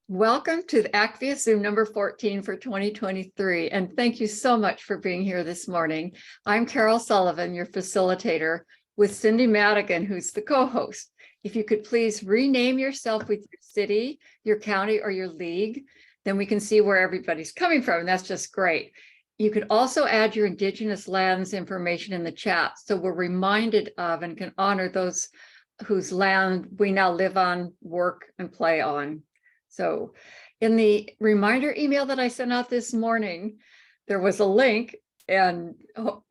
Welcome to the Acvia Zoom number 14 for 2023, and thank you so much for being here this morning. I'm Carol Sullivan, your facilitator, with Cindy Madigan, who's the co-host. If you could please rename yourself with your city, your county, or your league, then we can see where everybody's coming from, and that's just great. You could also add your Indigenous lands information in the chat, so we're reminded of and can honor those whose land we now live on, work, and play on. So in the reminder email that I sent out this morning, there was a link, and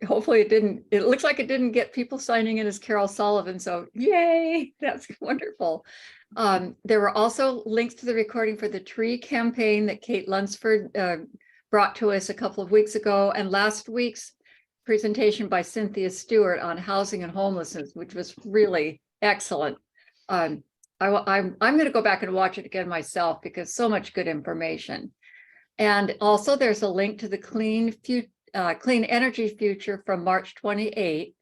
hopefully it looks like it didn't get people signing in as Carol Sullivan. So yay, that's wonderful. There were also links to the recording for the tree campaign that Kate Lunsford brought to us a couple of weeks ago, and last week's presentation by Cynthia Stewart on housing and homelessness, which was really excellent. I'm going to go back and watch it again myself because so much good information. And also there's a link to the clean energy future from March 28,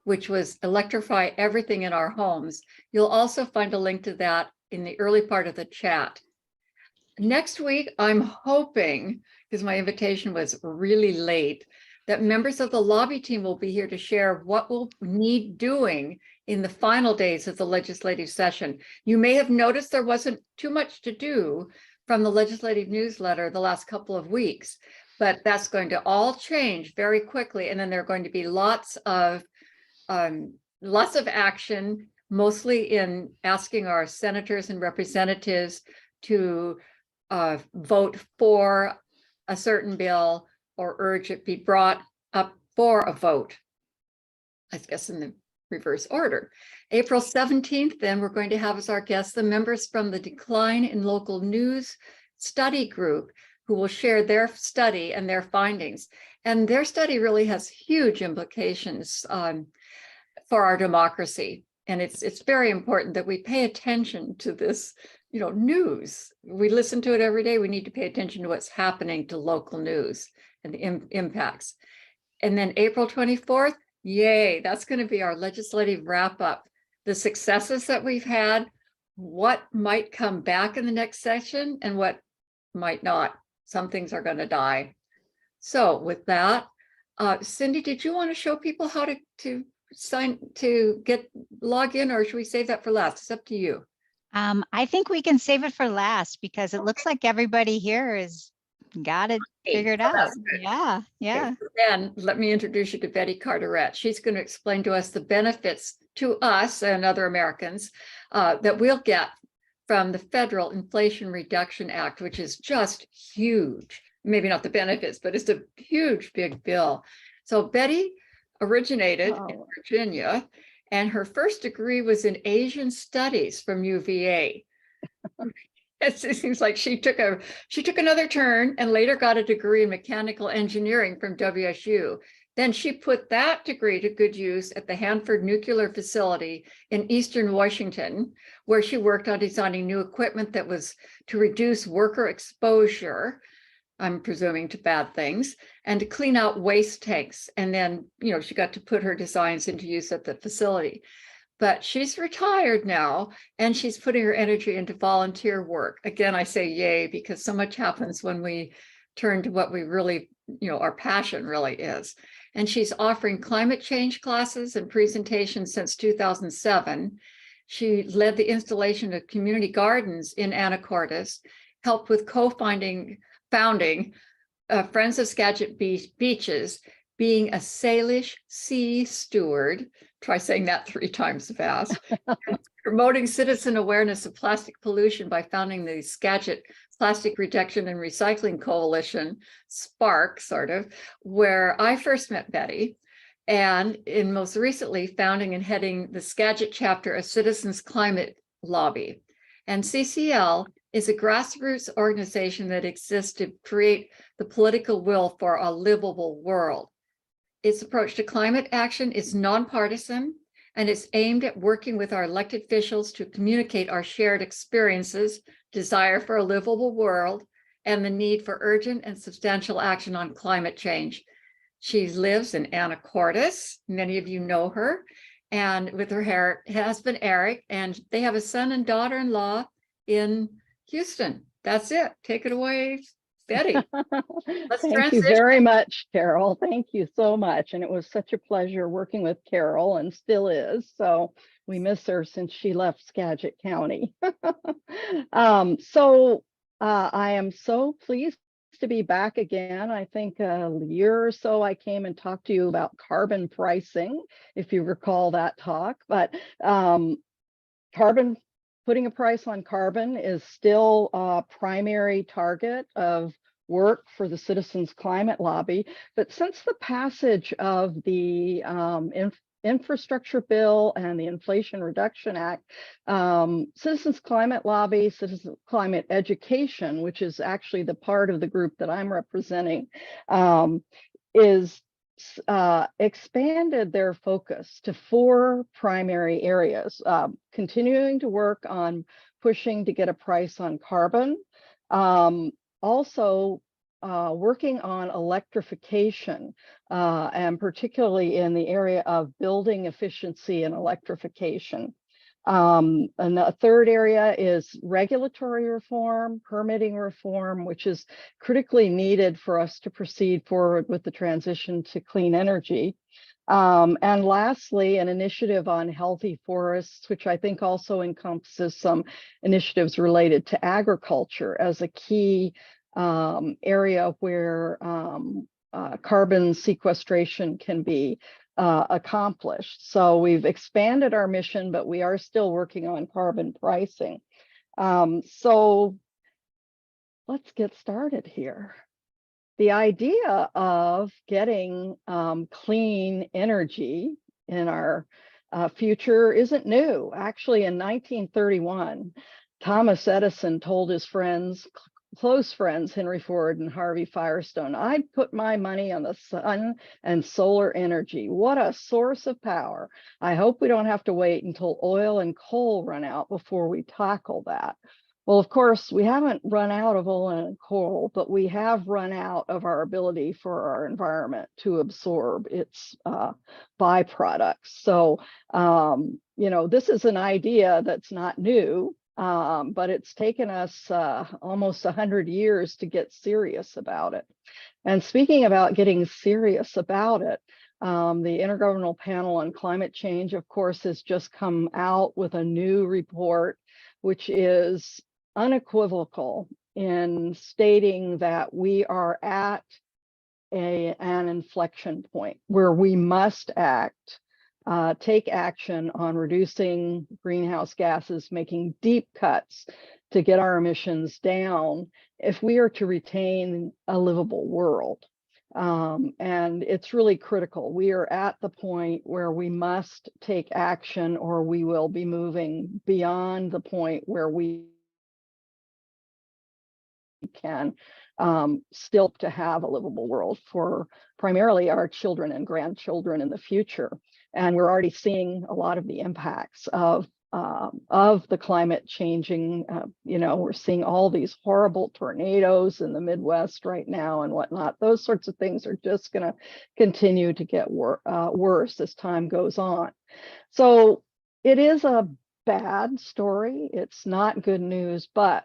which was electrify everything in our homes. You'll also find a link to that in the early part of the chat. Next week, I'm hoping, because my invitation was really late, that members of the lobby team will be here to share what we'll need doing in the final days of the legislative session. You may have noticed there wasn't too much to do from the legislative newsletter the last couple of weeks, but that's going to all change very quickly. And then there are going to be lots of action, mostly in asking our senators and representatives to vote for a certain bill or urge it be brought up for a vote, I guess in the reverse order. April 17th, then we're going to have as our guests the members from the Decline in Local News Study Group, who will share their study and their findings. And their study really has huge implications for our democracy. And it's very important that we pay attention to this, news. We listen to it every day. We need to pay attention to what's happening to local news and the impacts. And then April 24th, yay, that's going to be our legislative wrap up. The successes that we've had, what might come back in the next session and what might not. Some things are going to die. So with that, Cindy, did you want to show people how to log in, or should we save that for last? It's up to you. I think we can save it for last because it looks like everybody here has got it figured out. Yeah. Okay, so then let me introduce you to Betty Carteret. She's going to explain to us the benefits to us and other Americans that we'll get from the Federal Inflation Reduction Act, which is just huge. Maybe not the benefits, but it's a huge, big bill. So Betty originated in Virginia, and her first degree was in Asian Studies from UVA. It seems like she took another turn and later got a degree in mechanical engineering from WSU. Then she put that degree to good use at the Hanford Nuclear Facility in Eastern Washington, where she worked on designing new equipment that was to reduce worker exposure, I'm presuming, to bad things, and to clean out waste tanks. And then, she got to put her designs into use at the facility. But she's retired now, and she's putting her energy into volunteer work. Again, I say yay, because so much happens when we turn to what we really, our passion really is. And she's offering climate change classes and presentations since 2007. She led the installation of community gardens in Anacortes, helped with founding Friends of Skagit Beaches, being a Salish sea steward, try saying that 3 times fast, promoting citizen awareness of plastic pollution by founding the Skagit Plastic Reduction and Recycling Coalition, SPARC, sort of, where I first met Betty, and most recently founding and heading the Skagit Chapter, a citizens climate lobby. And CCL is a grassroots organization that exists to create the political will for a livable world. Its approach to climate action is nonpartisan, and it's aimed at working with our elected officials to communicate our shared experiences, desire for a livable world, and the need for urgent and substantial action on climate change. She lives in Anacortes. Many of you know her, and with her husband, Eric, and they have a son and daughter-in-law in Houston. that's it. Take it away, Betty. Let's Thank you transition. very much, Carol. Thank you so much. And it was such a pleasure working with Carol, and still is. So we miss her since she left Skagit County. I am so pleased to be back again. I think a year or so I came and talked to you about carbon pricing, if you recall that talk. But putting a price on carbon is still a primary target of work for the Citizens Climate Lobby. But since the passage of the infrastructure bill and the Inflation Reduction Act, Citizens Climate Lobby, Citizens Climate Education, which is actually the part of the group that I'm representing, is expanded their focus to 4 primary areas, continuing to work on pushing to get a price on carbon, also working on electrification, and particularly in the area of building efficiency and electrification. And the third area is regulatory reform, permitting reform, which is critically needed for us to proceed forward with the transition to clean energy. And lastly, an initiative on healthy forests, which I think also encompasses some initiatives related to agriculture as a key area where carbon sequestration can be accomplished. So we've expanded our mission, but we are still working on carbon pricing. So let's get started here. The idea of getting clean energy in our future isn't new. Actually, in 1931, Thomas Edison told his friends, close friends, Henry Ford and Harvey Firestone, "I'd put my money on the sun and solar energy. What a source of power. I hope we don't have to wait until oil and coal run out before we tackle that." Well, of course, we haven't run out of oil and coal, but we have run out of our ability for our environment to absorb its byproducts. So, this is an idea that's not new. But it's taken us almost 100 years to get serious about it. And speaking about getting serious about it, the Intergovernmental Panel on Climate Change, of course, has just come out with a new report, which is unequivocal in stating that we are at an inflection point where we must take action on reducing greenhouse gases, making deep cuts to get our emissions down if we are to retain a livable world. And it's really critical. We are at the point where we must take action, or we will be moving beyond the point where we can still to have a livable world for primarily our children and grandchildren in the future. And we're already seeing a lot of the impacts of the climate changing. We're seeing all these horrible tornadoes in the Midwest right now and whatnot. Those sorts of things are just going to continue to get worse as time goes on. So it is a bad story. It's not good news, but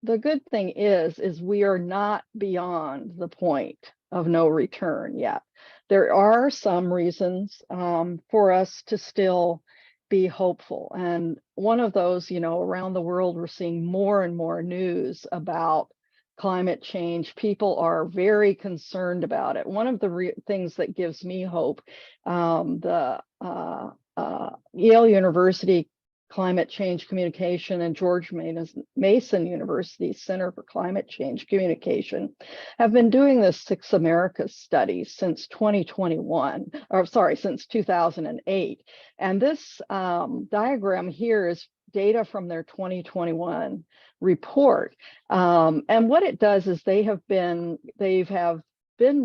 the good thing is we are not beyond the point of no return yet. There are some reasons for us to still be hopeful. And one of those, around the world, we're seeing more and more news about climate change. People are very concerned about it. One of the things that gives me hope, the Yale University Climate Change Communication and George Mason University Center for Climate Change Communication have been doing this Six Americas study since 2008. And this diagram here is data from their 2021 report. And what it does is they have been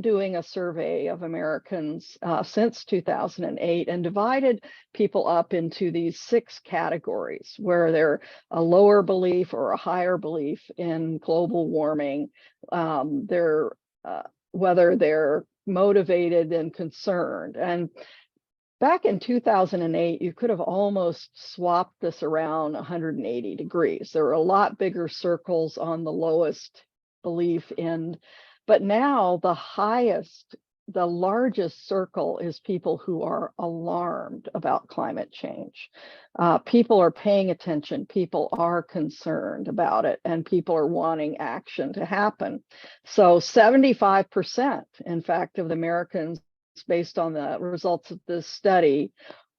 doing a survey of Americans since 2008 and divided people up into these 6 categories, where they're a lower belief or a higher belief in global warming, whether they're motivated and concerned. And back in 2008, you could have almost swapped this around 180 degrees. There were a lot bigger circles on the lowest belief end, but now the largest circle is people who are alarmed about climate change. People are paying attention, people are concerned about it, and people are wanting action to happen. So 75%, in fact, of the Americans, based on the results of this study,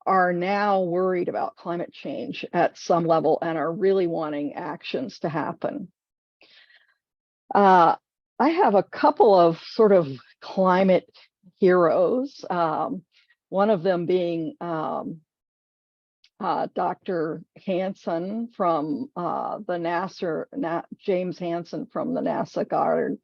are now worried about climate change at some level and are really wanting actions to happen. I have a couple of sort of climate heroes, one of them being Dr. Hansen from the NASA, James Hansen from the NASA Goddard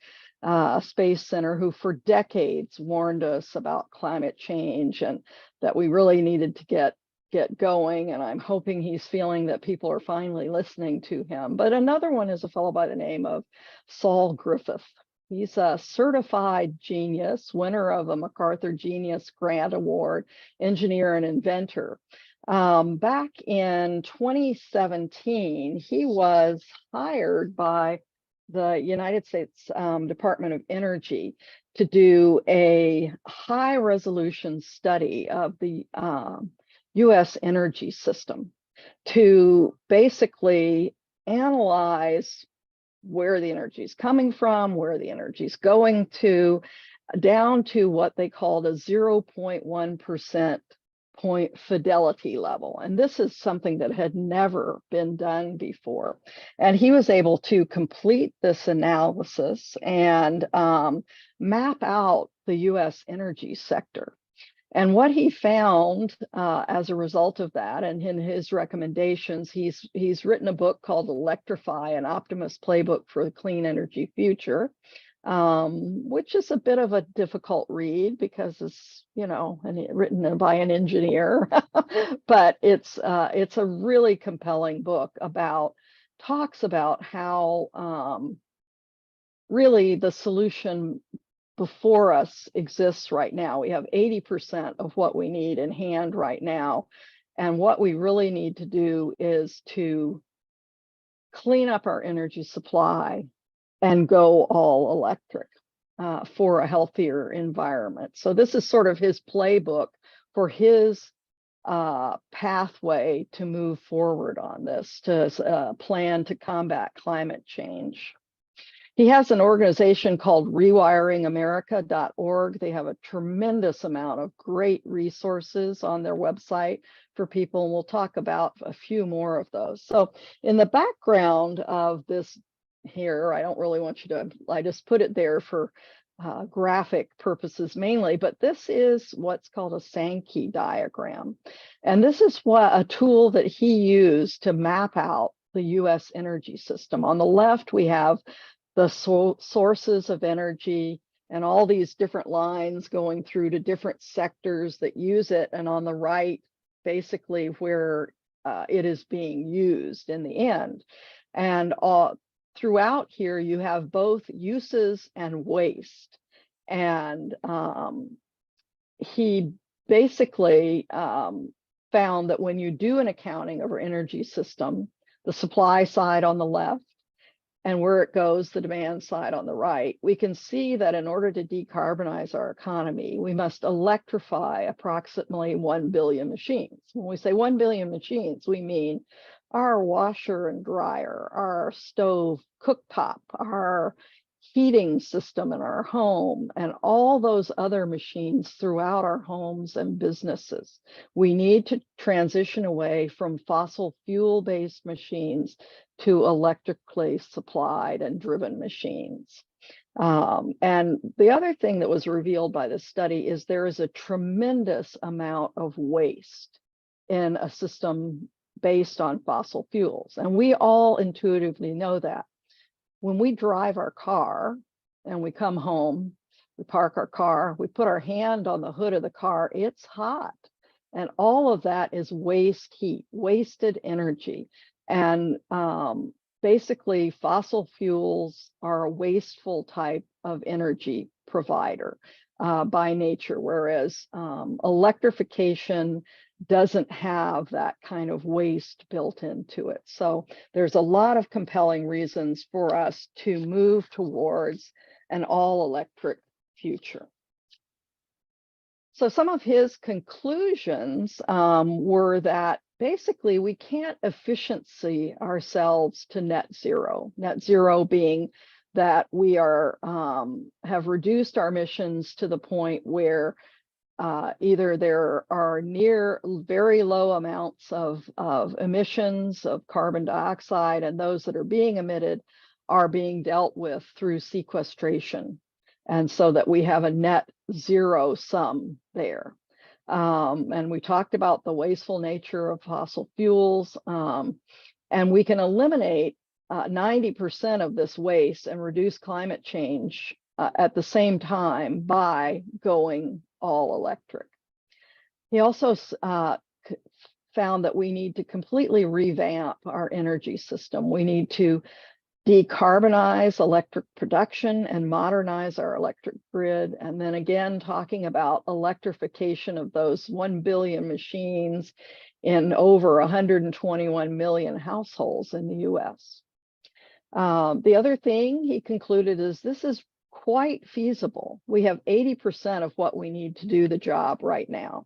Space Center, who for decades warned us about climate change and that we really needed to get going. And I'm hoping he's feeling that people are finally listening to him. But another one is a fellow by the name of Saul Griffith. He's a certified genius, winner of a MacArthur Genius Grant Award, engineer and inventor. Back in 2017, he was hired by the United States Department of Energy to do a high resolution study of the US energy system, to basically analyze where the energy is coming from, where the energy is going to, down to what they called a 0.1% point fidelity level. And this is something that had never been done before. And he was able to complete this analysis and map out the US energy sector. And what he found as a result of that, and in his recommendations, he's written a book called Electrify, an Optimist Playbook for the Clean Energy Future, which is a bit of a difficult read because it's, written by an engineer, but it's a really compelling book talks about how really the solution before us exists right now. We have 80% of what we need in hand right now. And what we really need to do is to clean up our energy supply and go all electric for a healthier environment. So this is sort of his playbook for his pathway to move forward on this, to plan to combat climate change. He has an organization called rewiringamerica.org. They have a tremendous amount of great resources on their website for people, and we'll talk about a few more of those. So in the background of this here, I don't really want you to, I just put it there for graphic purposes mainly, but this is what's called a Sankey diagram. And this is a tool that he used to map out the US energy system. On the left, we have the sources of energy and all these different lines going through to different sectors that use it. And on the right, basically where it is being used in the end. And throughout here, you have both uses and waste. And he basically found that when you do an accounting of our energy system, the supply side on the left, and where it goes, the demand side on the right, we can see that in order to decarbonize our economy, we must electrify approximately 1 billion machines. When we say 1 billion machines, we mean our washer and dryer, our stove cooktop, our heating system in our home, and all those other machines throughout our homes and businesses. We need to transition away from fossil fuel-based machines to electrically supplied and driven machines. And the other thing that was revealed by this study is there is a tremendous amount of waste in a system based on fossil fuels. And we all intuitively know that. When we drive our car and we come home, we park our car, we put our hand on the hood of the car, it's hot. And all of that is waste heat, wasted energy. And basically, fossil fuels are a wasteful type of energy provider. by nature, whereas electrification doesn't have that kind of waste built into it. So there's a lot of compelling reasons for us to move towards an all-electric future. So some of his conclusions were that basically we can't efficiency ourselves to net zero being that we are have reduced our emissions to the point where either there are near very low amounts of emissions of carbon dioxide, and those that are being emitted are being dealt with through sequestration. And so that we have a net zero sum there. And we talked about the wasteful nature of fossil fuels, and we can eliminate 90% of this waste and reduce climate change at the same time by going all electric. He also found that we need to completely revamp our energy system. We need to decarbonize electric production and modernize our electric grid. And then again, talking about electrification of those 1 billion machines in over 121 million households in the US. The other thing he concluded is this is quite feasible. We have 80% of what we need to do the job right now.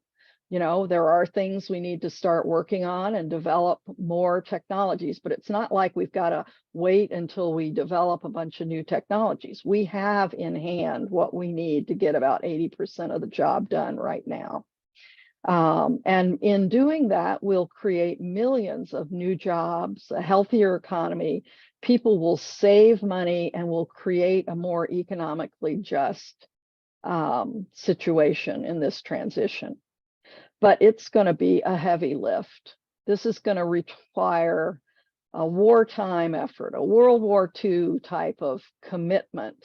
You know, there are things we need to start working on and develop more technologies, but it's not like we've got to wait until we develop a bunch of new technologies. We have in hand what we need to get about 80% of the job done right now. And in doing that, we'll create millions of new jobs, a healthier economy. People will save money and will create a more economically just situation in this transition. But it's going to be a heavy lift. This is going to require a wartime effort, a World War II type of commitment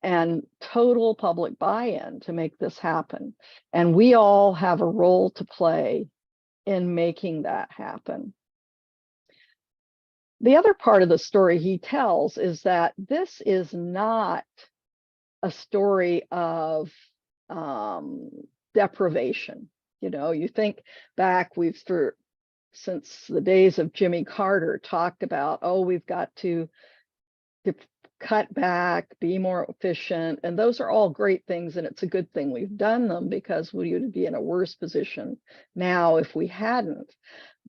and total public buy-in to make this happen. And we all have a role to play in making that happen. The other part of the story he tells is that this is not a story of deprivation. You know, you think back, since the days of Jimmy Carter, talked about, oh, we've got to cut back, be more efficient. And those are all great things. And it's a good thing we've done them, because we would be in a worse position now if we hadn't.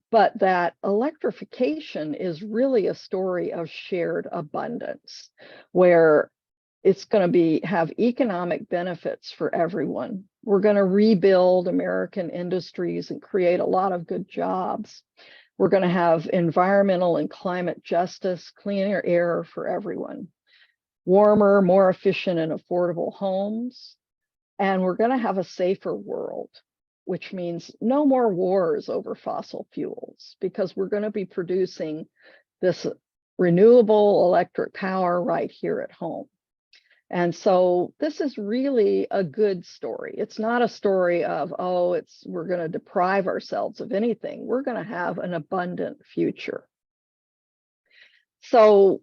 But that electrification is really a story of shared abundance, where it's going to have economic benefits for everyone. We're going to rebuild American industries and create a lot of good jobs. We're going to have environmental and climate justice, cleaner air for everyone, warmer, more efficient and affordable homes. And we're going to have a safer world, which means no more wars over fossil fuels, because we're going to be producing this renewable electric power right here at home. And so this is really a good story. It's not a story of, oh, we're going to deprive ourselves of anything. We're going to have an abundant future. So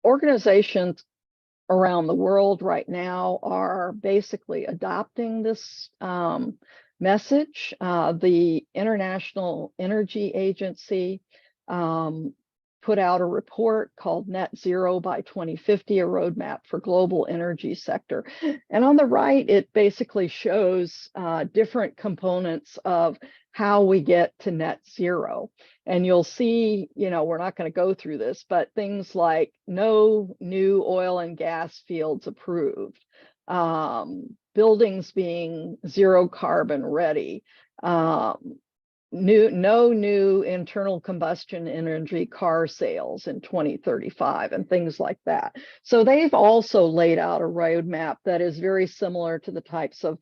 organizations around the world right now are basically adopting this message. The International Energy Agency put out a report called Net Zero by 2050, a roadmap for global energy sector. And on the right, it basically shows different components of how we get to net zero. And you'll see, you know, we're not going to go through this, but things like no new oil and gas fields approved, buildings being zero carbon ready, no new internal combustion energy car sales in 2035 and things like that. So they've also laid out a roadmap that is very similar to the types of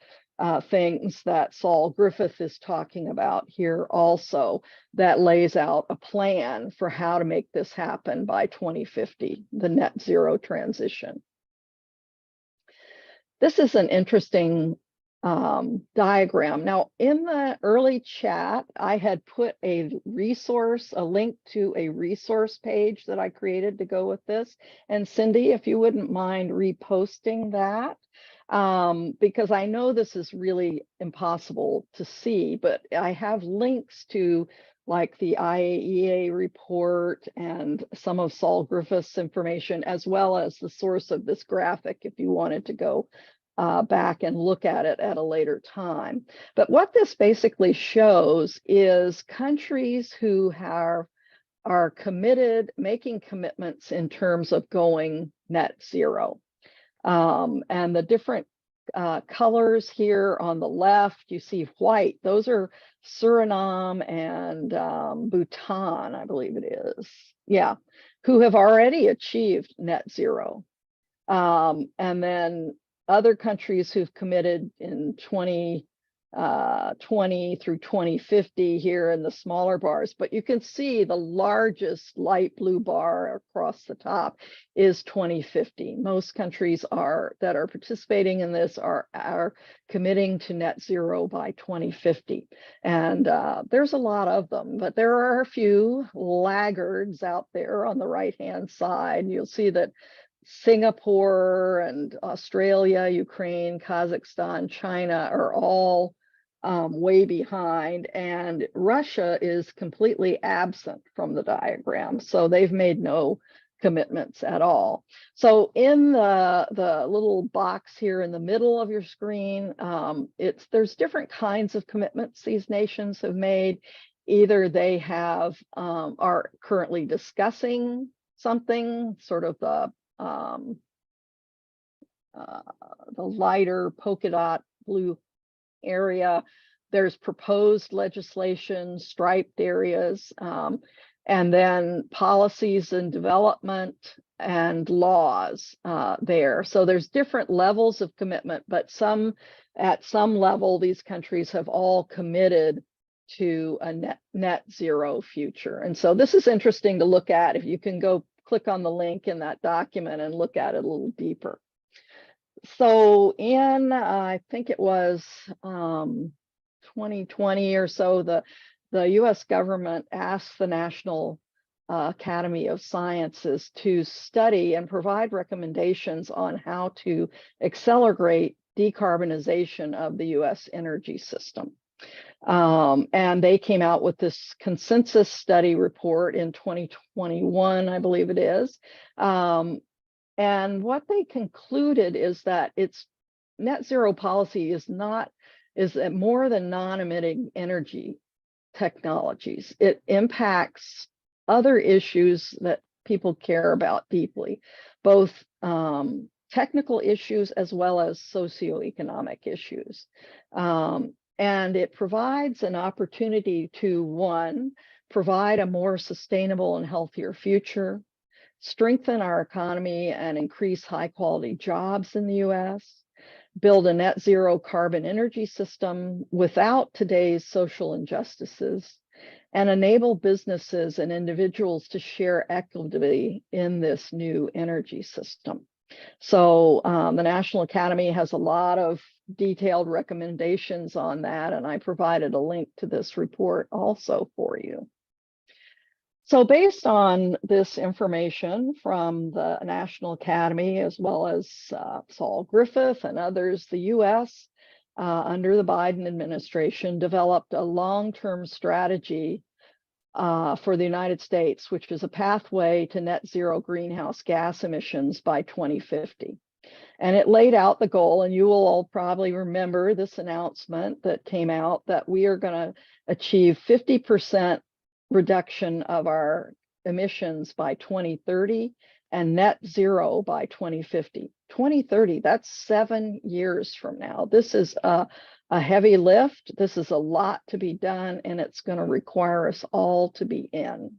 things that Saul Griffith is talking about here also, that lays out a plan for how to make this happen by 2050, the net zero transition. This is an interesting diagram. Now, in the early chat, I had put a link to a resource page that I created to go with this. And Cindy, if you wouldn't mind reposting that. because I know this is really impossible to see, but I have links to like the IAEA report and some of Saul Griffith's information, as well as the source of this graphic if you wanted to go back and look at it at a later time. But what this basically shows is countries who are committed, making commitments in terms of going net zero. And the different colors here on the left, you see white, those are Suriname and Bhutan, I believe it is. Yeah, who have already achieved net zero. And then other countries who've committed in 2020 through 2050 here in the smaller bars, but you can see the largest light blue bar across the top is 2050. Most countries that are participating in this are committing to net zero by 2050. And there's a lot of them, but there are a few laggards out there on the right-hand side. You'll see that Singapore and Australia, Ukraine, Kazakhstan, China are all way behind, and Russia is completely absent from the diagram. So they've made no commitments at all. So in the little box here in the middle of your screen, there's different kinds of commitments these nations have made. Either they are currently discussing something, sort of the lighter polka dot blue area. There's proposed legislation, striped areas, and then policies and development and laws there. So there's different levels of commitment, but at some level, these countries have all committed to a net zero future. And so this is interesting to look at. If you can go click on the link in that document and look at it a little deeper. So in, I think it was 2020 or so, the US government asked the National Academy of Sciences to study and provide recommendations on how to accelerate decarbonization of the US energy system. And they came out with this consensus study report in 2021, I believe it is. And what they concluded is that its net zero policy is more than non-emitting energy technologies. It impacts other issues that people care about deeply, both technical issues as well as socioeconomic issues. And it provides an opportunity to, one, provide a more sustainable and healthier future, strengthen our economy and increase high quality jobs in the US, build a net zero carbon energy system without today's social injustices, and enable businesses and individuals to share equitably in this new energy system. So the National Academy has a lot of detailed recommendations on that, and I provided a link to this report also for you. So based on this information from the National Academy, as well as Saul Griffith and others, the US, under the Biden administration, developed a long-term strategy for the United States, which is a pathway to net zero greenhouse gas emissions by 2050. And it laid out the goal, and you will all probably remember this announcement that came out, that we are going to achieve 50% reduction of our emissions by 2030 and net zero by 2050. 2030, that's 7 years from now. This is a heavy lift. This is a lot to be done, and it's going to require us all to be in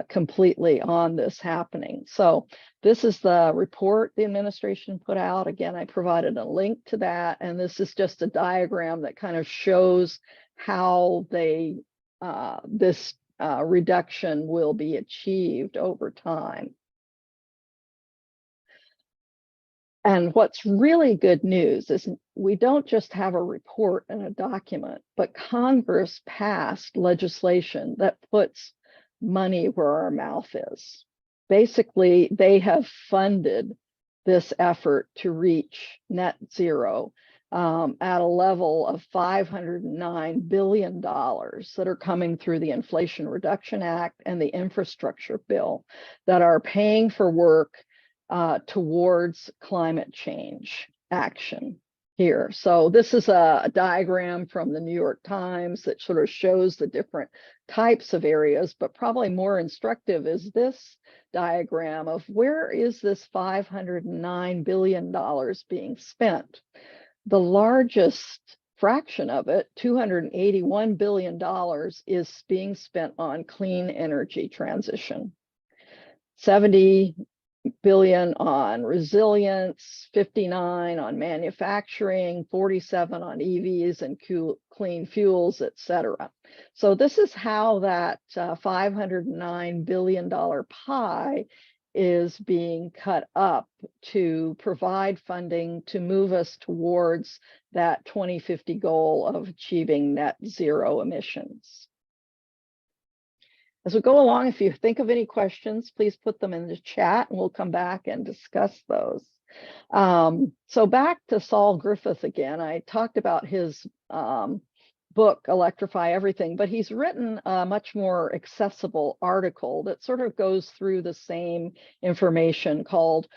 completely on this happening. So this is the report the administration put out. Again, I provided a link to that, and this is just a diagram that kind of shows how this reduction will be achieved over time. And what's really good news is we don't just have a report and a document, but Congress passed legislation that puts money where our mouth is. Basically, they have funded this effort to reach net zero at a level of $509 billion that are coming through the Inflation Reduction Act and the infrastructure bill that are paying for work towards climate change action here. So this is a diagram from the New York Times that sort of shows the different types of areas, but probably more instructive is this diagram of where is this $509 billion being spent. The largest fraction of it, $281 billion, is being spent on clean energy transition. 70 billion on resilience, 59 on manufacturing, 47 on EVs and clean fuels, etc. So this is how that $509 billion pie is being cut up to provide funding to move us towards that 2050 goal of achieving net zero emissions. As we go along, if you think of any questions, please put them in the chat and we'll come back and discuss those. So back to Saul Griffith again. I talked about his book, Electrify Everything, but he's written a much more accessible article that sort of goes through the same information called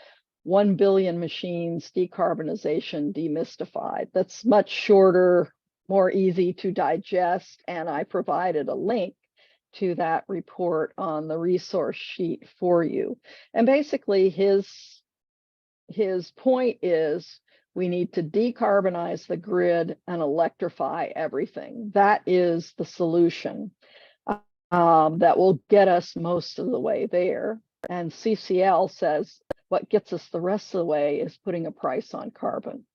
1 Billion Machines Decarbonization Demystified. That's much shorter, more easy to digest, and I provided a link to that report on the resource sheet for you. And basically his point is we need to decarbonize the grid and electrify everything. That is the solution that will get us most of the way there. And CCL says what gets us the rest of the way is putting a price on carbon.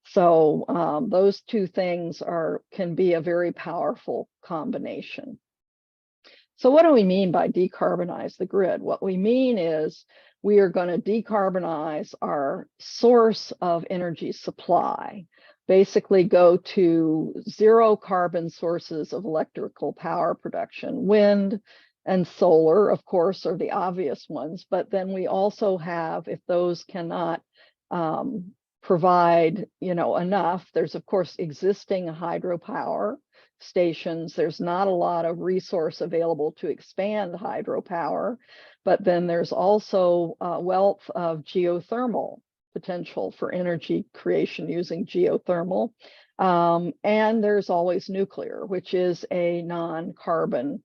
So those two things can be a very powerful combination. So what do we mean by decarbonize the grid? What we mean is we are going to decarbonize our source of energy supply, basically go to zero carbon sources of electrical power production. Wind and solar, of course, are the obvious ones, but then we also have, if those cannot provide, enough, there's of course existing hydropower stations. There's not a lot of resource available to expand hydropower, but then there's also a wealth of geothermal potential for energy creation using geothermal. And there's always nuclear, which is a non-carbon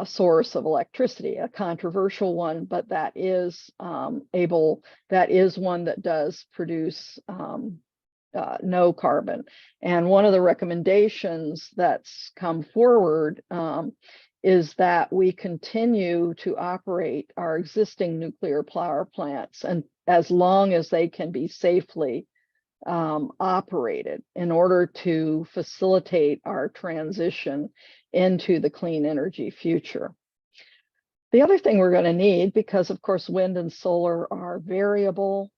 source of electricity, a controversial one, but that is one that does produce no carbon. And one of the recommendations that's come forward is that we continue to operate our existing nuclear power plants and as long as they can be safely operated in order to facilitate our transition into the clean energy future. The other thing we're going to need, because of course wind and solar are variable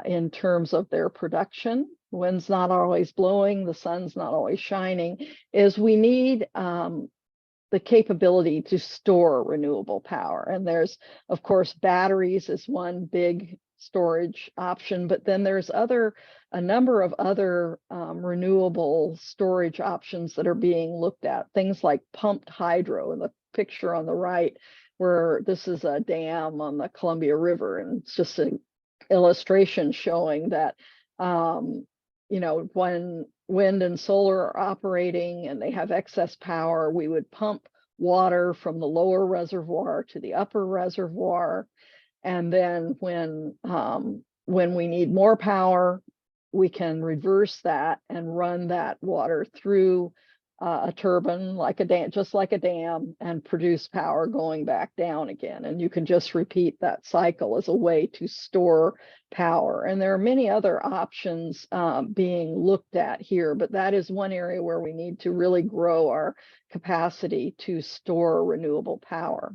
in terms of their production, wind's not always blowing, the sun's not always shining, is we need the capability to store renewable power. And there's, of course, batteries is one big storage option, but then there's a number of other renewable storage options that are being looked at. Things like pumped hydro in the picture on the right, where this is a dam on the Columbia River, and it's just an illustration showing that when wind and solar are operating and they have excess power, we would pump water from the lower reservoir to the upper reservoir. And then when we need more power, we can reverse that and run that water through a turbine, like a dam, just like a dam, and produce power going back down again. And you can just repeat that cycle as a way to store power. And there are many other options being looked at here, but that is one area where we need to really grow our capacity to store renewable power.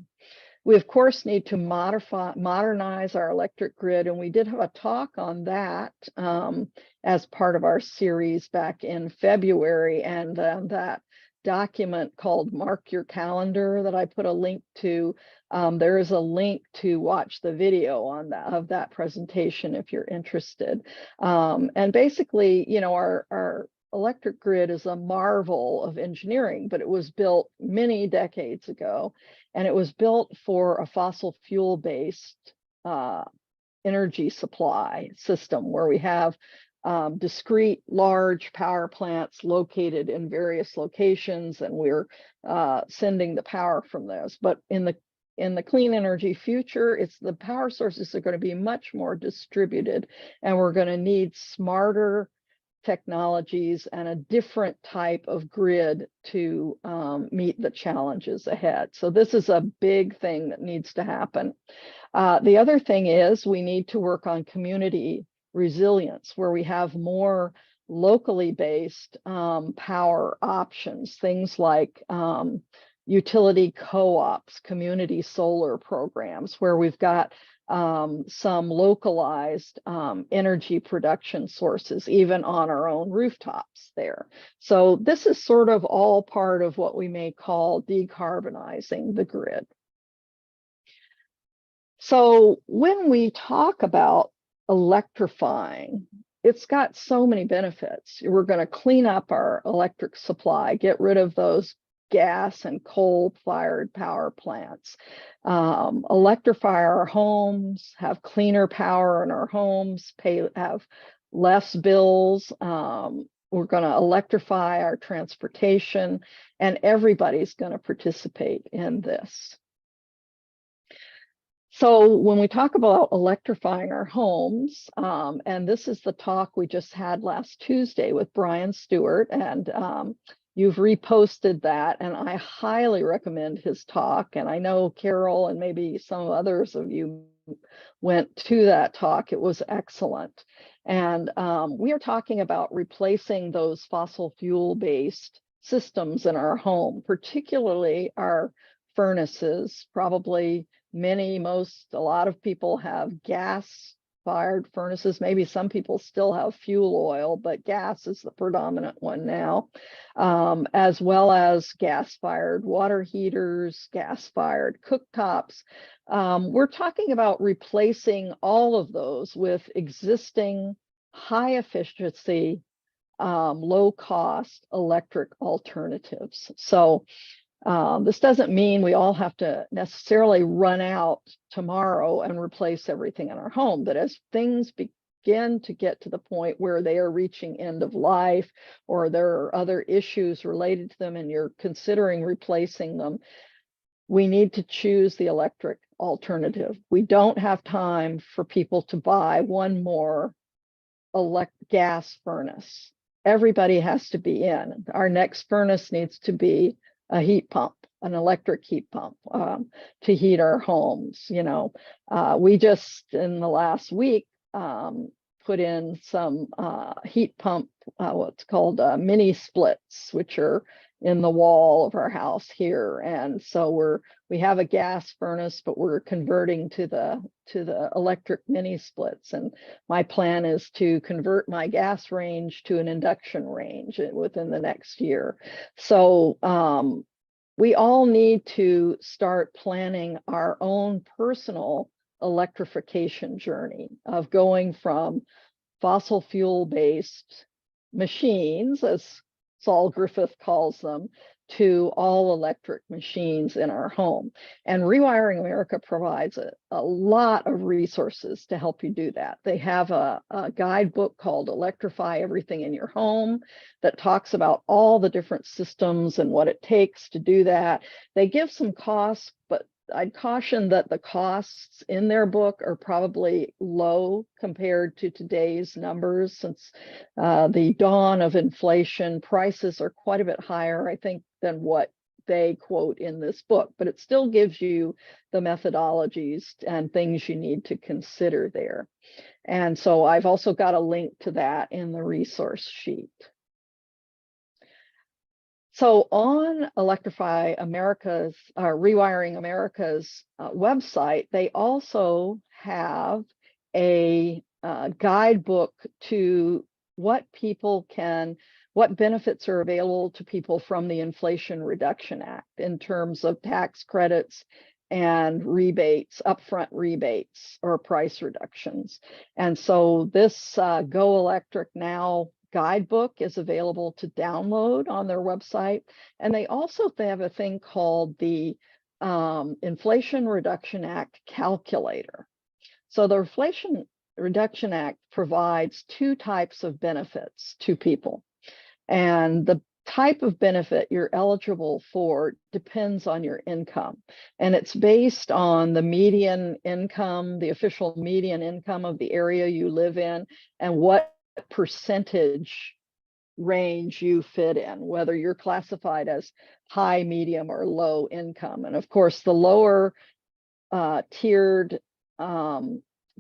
We, of course, need to modernize our electric grid, and we did have a talk on that as part of our series back in February, and that document called Mark Your Calendar that I put a link to. There is a link to watch the video on that presentation if you're interested. And basically, you know, our electric grid is a marvel of engineering, but it was built many decades ago, and it was built for a fossil fuel based energy supply system where we have discrete large power plants located in various locations, and we're sending the power from those. But in the clean energy future, the power sources are going to be much more distributed, and we're going to need smarter technologies and a different type of grid to meet the challenges ahead. So this is a big thing that needs to happen. The other thing is we need to work on community resilience, where we have more locally based power options, things like utility co-ops, community solar programs, where we've got some localized energy production sources, even on our own rooftops there. So this is sort of all part of what we may call decarbonizing the grid. So when we talk about electrifying, it's got so many benefits. We're going to clean up our electric supply, get rid of those gas and coal-fired power plants, electrify our homes, have cleaner power in our homes, have less bills. We're going to electrify our transportation, and everybody's going to participate in this. So when we talk about electrifying our homes, and this is the talk we just had last Tuesday with Brian Stewart, and you've reposted that, and I highly recommend his talk. And I know Carol and maybe some others of you went to that talk. It was excellent. And we are talking about replacing those fossil fuel-based systems in our home, particularly our furnaces. Probably a lot of people have gas-fired furnaces. Maybe some people still have fuel oil, but gas is the predominant one now, as well as gas-fired water heaters, gas-fired cooktops. We're talking about replacing all of those with existing high-efficiency, low-cost electric alternatives. So this doesn't mean we all have to necessarily run out tomorrow and replace everything in our home, but as things begin to get to the point where they are reaching end of life, or there are other issues related to them and you're considering replacing them, we need to choose the electric alternative. We don't have time for people to buy one more gas furnace. Everybody has to be in. Our next furnace needs to be a heat pump, an electric heat pump, to heat our homes. You know, we just in the last week put in some heat pump, what's called mini splits, which are in the wall of our house here. And so we have a gas furnace, but we're converting to the electric mini splits. And my plan is to convert my gas range to an induction range within the next year. So we all need to start planning our own personal electrification journey of going from fossil fuel based machines, as Saul Griffith calls them, to all electric machines in our home. And Rewiring America provides a lot of resources to help you do that. They have a guidebook called Electrify Everything in Your Home that talks about all the different systems and what it takes to do that. They give some costs, but I'd caution that the costs in their book are probably low compared to today's numbers. Since the dawn of inflation, prices are quite a bit higher, I think, than what they quote in this book, but it still gives you the methodologies and things you need to consider there. And so I've also got a link to that in the resource sheet. So on Electrify America's, Rewiring America's website, they also have a guidebook to what people can, what benefits are available to people from the Inflation Reduction Act in terms of tax credits and rebates, upfront rebates or price reductions. And so this Go Electric Now guidebook is available to download on their website. And they also have a thing called the Inflation Reduction Act calculator. So the Inflation Reduction Act provides two types of benefits to people. And the type of benefit you're eligible for depends on your income. And it's based on the median income, the official median income of the area you live in, and what percentage range you fit in, whether you're classified as high, medium, or low income. And of course, the lower tiered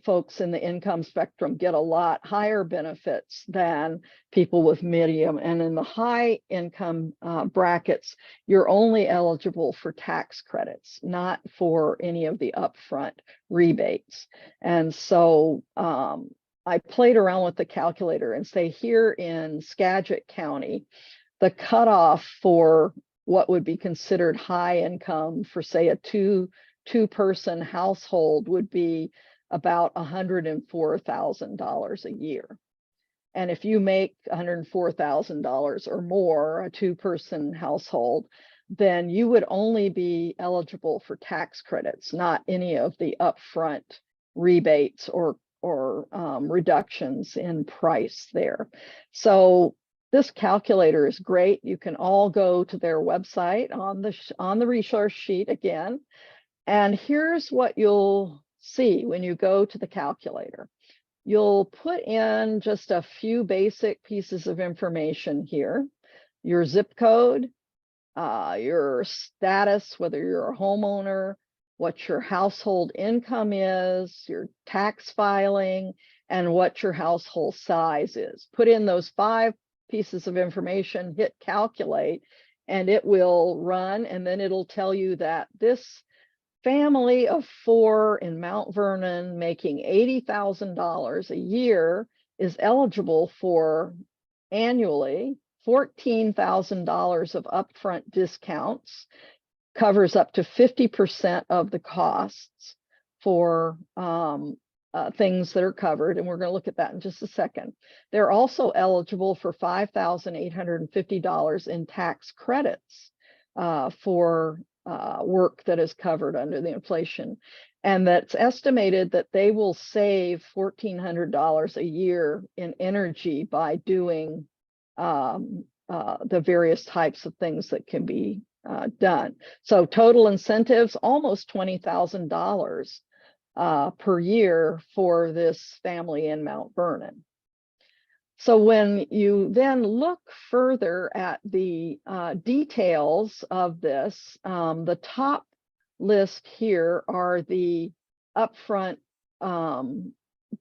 folks in the income spectrum get a lot higher benefits than people with medium. And in the high income brackets, you're only eligible for tax credits, not for any of the upfront rebates. And so I played around with the calculator and say here in Skagit County, the cutoff for what would be considered high income for, say, a two-person household would be about $104,000 a year. And if you make $104,000 or more, a two-person household, then you would only be eligible for tax credits, not any of the upfront rebates or reductions in price there. So this calculator is great. You can all go to their website on the resource sheet again. And here's what you'll see when you go to the calculator. You'll put in just a few basic pieces of information here. Your zip code, your status, whether you're a homeowner, what your household income is, your tax filing, and what your household size is. Put in those 5 pieces of information, hit calculate, and it will run, and then it'll tell you that this family of 4 in Mount Vernon making $80,000 a year is eligible for annually $14,000 of upfront discounts, covers up to 50% of the costs for things that are covered. And we're going to look at that in just a second. They're also eligible for $5,850 in tax credits for work that is covered under the inflation. And that's estimated that they will save $1,400 a year in energy by doing the various types of things that can be done. So total incentives, almost $20,000 per year for this family in Mount Vernon. So when you then look further at the details of this, the top list here are the upfront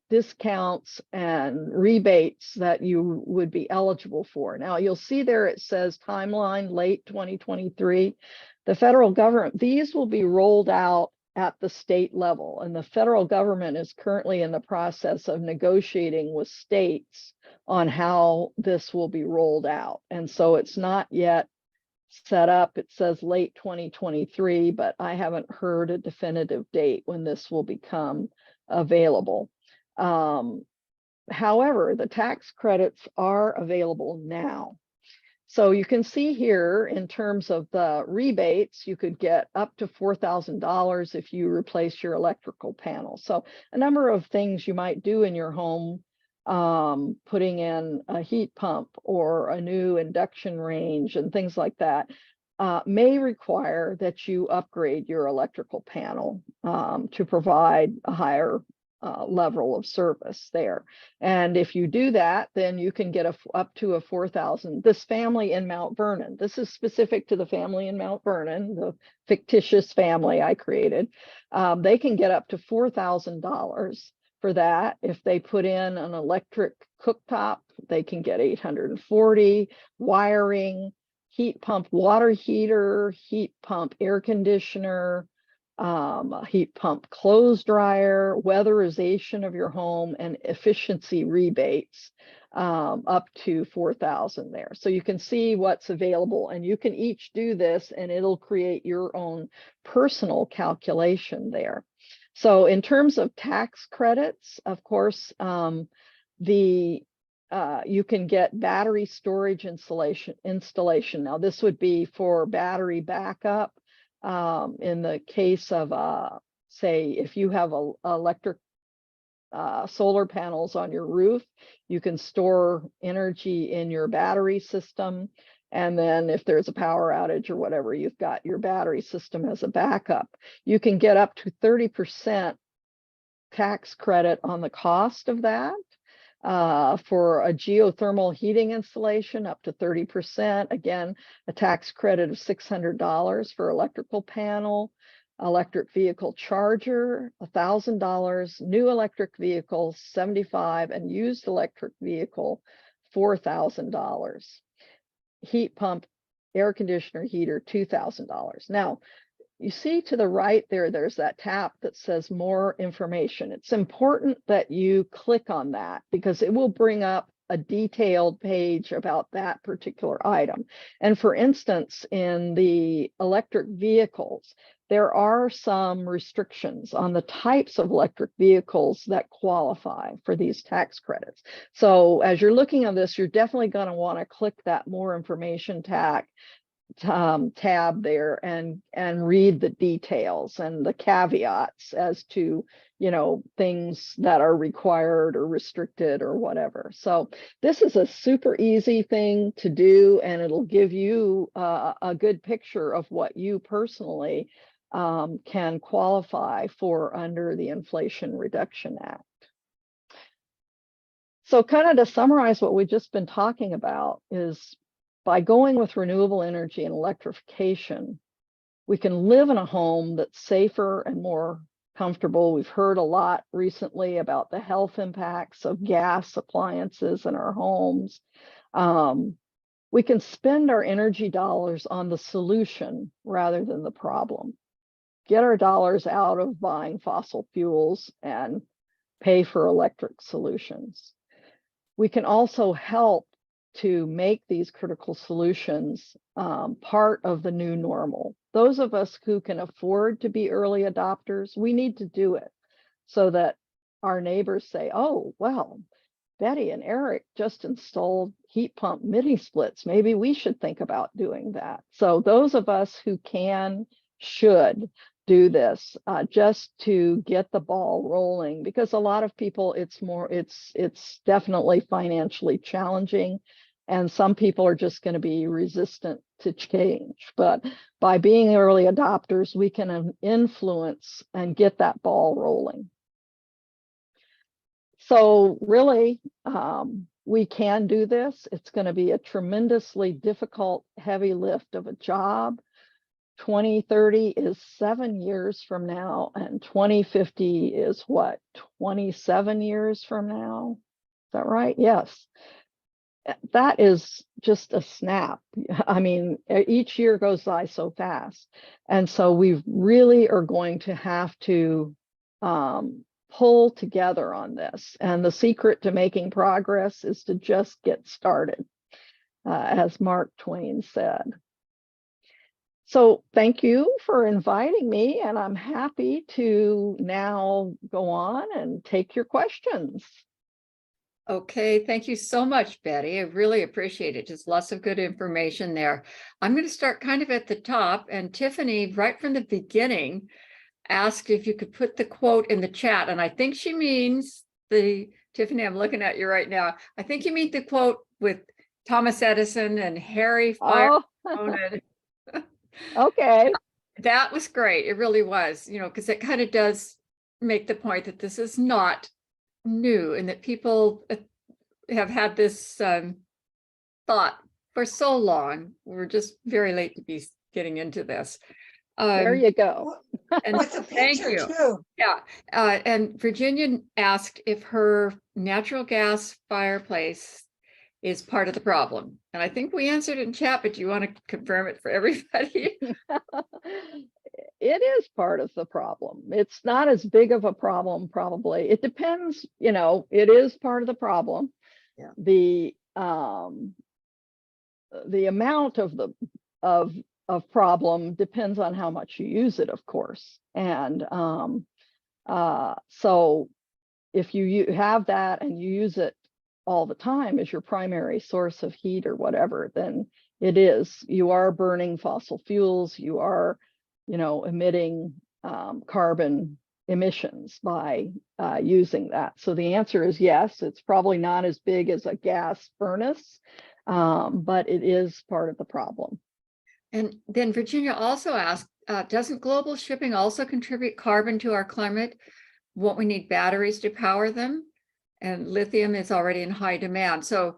discounts and rebates that you would be eligible for. Now you'll see there it says timeline late 2023. The federal government, these will be rolled out at the state level, and the federal government is currently in the process of negotiating with states on how this will be rolled out. And so it's not yet set up. It says late 2023, but I haven't heard a definitive date when this will become available. However, the tax credits are available now. So you can see here in terms of the rebates, you could get up to $4,000 if you replace your electrical panel. So a number of things you might do in your home, putting in a heat pump or a new induction range and things like that, may require that you upgrade your electrical panel to provide a higher level of service there. And if you do that, then you can get up to a $4,000. This family in Mount Vernon, this is specific to the family in Mount Vernon, the fictitious family I created. They can get up to $4,000 for that. If they put in an electric cooktop, they can get $840, wiring, heat pump water heater, heat pump air conditioner, heat pump clothes dryer, weatherization of your home, and efficiency rebates. up to 4,000 there. So you can see what's available, and you can each do this and it'll create your own personal calculation there. So in terms of tax credits, of course, you can get battery storage installation. Now this would be for battery backup. In the case of say, if you have electric solar panels on your roof, you can store energy in your battery system. And then if there's a power outage or whatever, you've got your battery system as a backup. You can get up to 30% tax credit on the cost of that. For a geothermal heating installation, up to 30%. Again, a tax credit of $600 for electrical panel. Electric vehicle charger, $1,000, new electric vehicle, $75, and used electric vehicle, $4,000. Heat pump, air conditioner, heater, $2,000. Now, you see to the right there, there's that tab that says more information. It's important that you click on that because it will bring up a detailed page about that particular item. And for instance, in the electric vehicles, there are some restrictions on the types of electric vehicles that qualify for these tax credits. So as you're looking at this, you're definitely going to want to click that more information tab there and read the details and the caveats as to, you know, things that are required or restricted or whatever. So this is a super easy thing to do, and it'll give you a good picture of what you personally can qualify for under the Inflation Reduction Act. So kind of to summarize what we've just been talking about is, by going with renewable energy and electrification, we can live in a home that's safer and more comfortable. We've heard a lot recently about the health impacts of gas appliances in our homes. We can spend our energy dollars on the solution rather than the problem. Get our dollars out of buying fossil fuels and pay for electric solutions. We can also help to make these critical solutions part of the new normal. Those of us who can afford to be early adopters, we need to do it so that our neighbors say, oh, well, Betty and Eric just installed heat pump mini splits. Maybe we should think about doing that. So those of us who can, should do this just to get the ball rolling, because a lot of people, it's definitely financially challenging. And some people are just going to be resistant to change. But by being early adopters, we can influence and get that ball rolling. So really, we can do this. It's going to be a tremendously difficult, heavy lift of a job. 2030 is 7 years from now, and 2050 is what, 27 years from now? Is that right? Yes. That is just a snap. I mean, each year goes by so fast. And so we really are going to have to pull together on this. And the secret to making progress is to just get started, as Mark Twain said. So thank you for inviting me, and I'm happy to now go on and take your questions. Okay, thank you so much, Betty. I really appreciate it. Just lots of good information there. I'm going to start kind of at the top, and Tiffany, right from the beginning, asked if you could put the quote in the chat. And I think she means Tiffany, I'm looking at you right now. I think you mean the quote with Thomas Edison and Harry Fire. Oh. Okay. That was great. It really was, you know, because it kind of does make the point that this is not new and that people have had this thought for so long. We're just very late to be getting into this. There you go. And with the thank picture you. too. Yeah. And Virginia asked if her natural gas fireplace is part of the problem. And I think we answered it in chat, but do you want to confirm it for everybody? It is part of the problem. It's not as big of a problem, probably. It depends, you know, it is part of the problem. Yeah. The amount of problem depends on how much you use it, of course. And so if you have that and you use it all the time as your primary source of heat or whatever, then you are burning fossil fuels, you are, emitting carbon emissions by using that. So the answer is yes, it's probably not as big as a gas furnace, but it is part of the problem. And then Virginia also asked, doesn't global shipping also contribute carbon to our climate? Won't we need batteries to power them? And lithium is already in high demand. So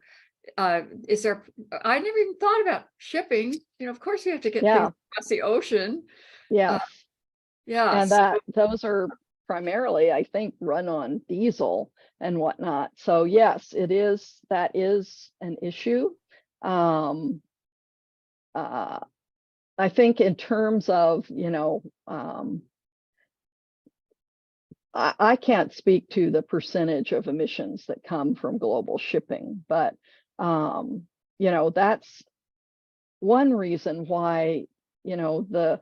I never even thought about shipping. Of course you have to get things across the ocean. Yes. Yeah. And those are primarily, I think, run on diesel and whatnot. So yes, that is an issue. I think in terms of, I can't speak to the percentage of emissions that come from global shipping, but that's one reason why, the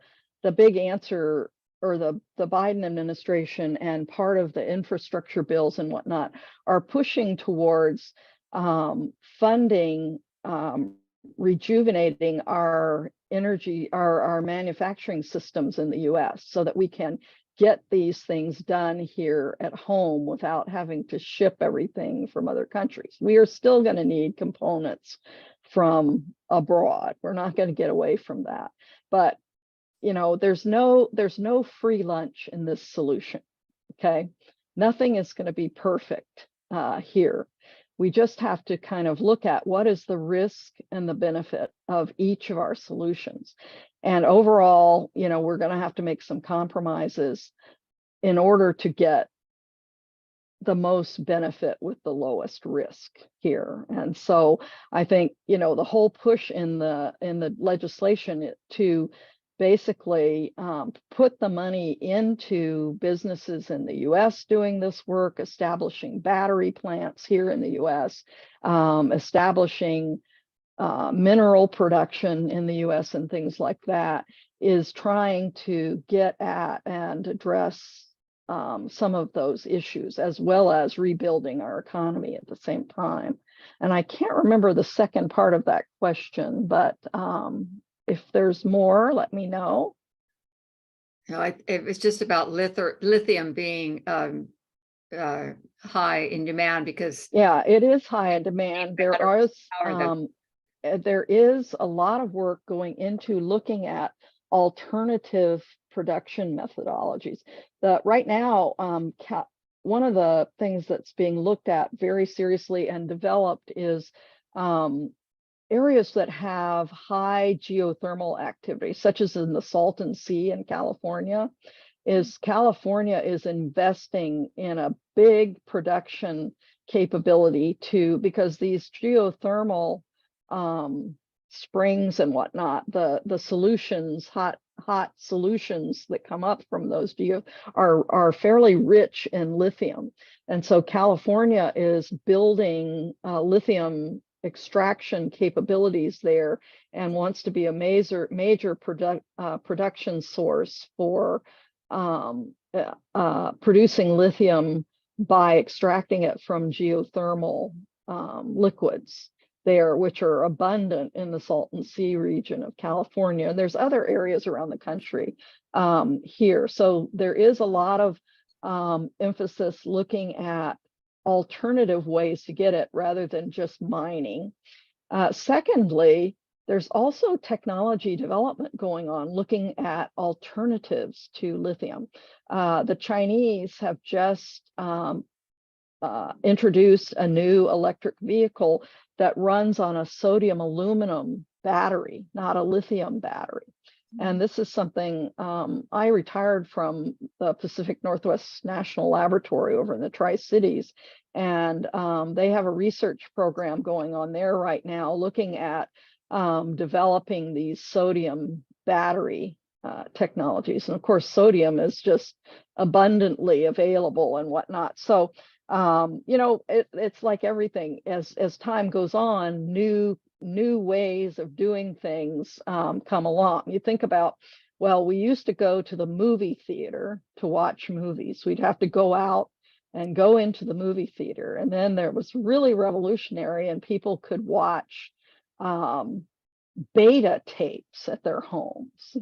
big answer, or the Biden administration and part of the infrastructure bills and whatnot are pushing towards funding rejuvenating our energy, our manufacturing systems in the US, so that we can get these things done here at home without having to ship everything from other countries. We are still going to need components from abroad. We're not going to get away from that. But there's no free lunch in this solution. Okay, nothing is going to be perfect here. We just have to kind of look at what is the risk and the benefit of each of our solutions. And overall, we're going to have to make some compromises in order to get the most benefit with the lowest risk here. And so I think, the whole push in the legislation to basically put the money into businesses in the US doing this work, establishing battery plants here in the US, establishing mineral production in the US and things like that, is trying to get at and address some of those issues, as well as rebuilding our economy at the same time. And I can't remember the second part of that question, but if there's more, let me know. No, it was just about lithium being high in demand because it is high in demand. There is a lot of work going into looking at alternative production methodologies. Right now, one of the things that's being looked at very seriously and developed is areas that have high geothermal activity, such as in the Salton Sea in California. California is investing in a big production capability because these geothermal springs and whatnot, the solutions, hot solutions that come up from those are fairly rich in lithium. And so California is building lithium extraction capabilities there and wants to be a major production source for producing lithium by extracting it from geothermal liquids there, which are abundant in the Salton Sea region of California. And there's other areas around the country here. So there is a lot of emphasis looking at alternative ways to get it rather than just mining. Secondly, there's also technology development going on looking at alternatives to lithium. The Chinese have just introduced a new electric vehicle that runs on a sodium aluminum battery, not a lithium battery. And this is something I retired from the Pacific Northwest National Laboratory over in the Tri-Cities. And they have a research program going on there right now looking at developing these sodium battery technologies. And of course, sodium is just abundantly available and whatnot. So, it's like everything. As time goes on, new ways of doing things come along. You think about, well, we used to go to the movie theater to watch movies. We'd have to go out and go into the movie theater, and then there was really revolutionary, and people could watch beta tapes at their homes,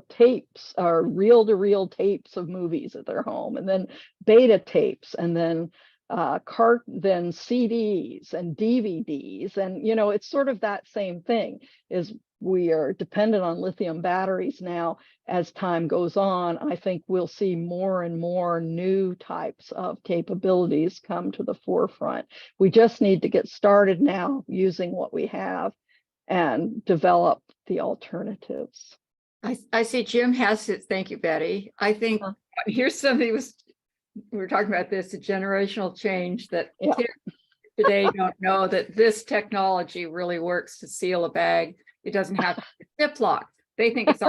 tapes or reel-to-reel tapes of movies at their home, and then beta tapes, and then then CDs and DVDs. And it's sort of that same thing. Is we are dependent on lithium batteries now. As time goes on, I think we'll see more and more new types of capabilities come to the forefront. We just need to get started now using what we have and develop the alternatives. I see Jim has it. Thank you, Betty. I think here's something we were talking about this, a generational change that kids today don't know that this technology really works to seal a bag. It doesn't have Ziploc. They think it's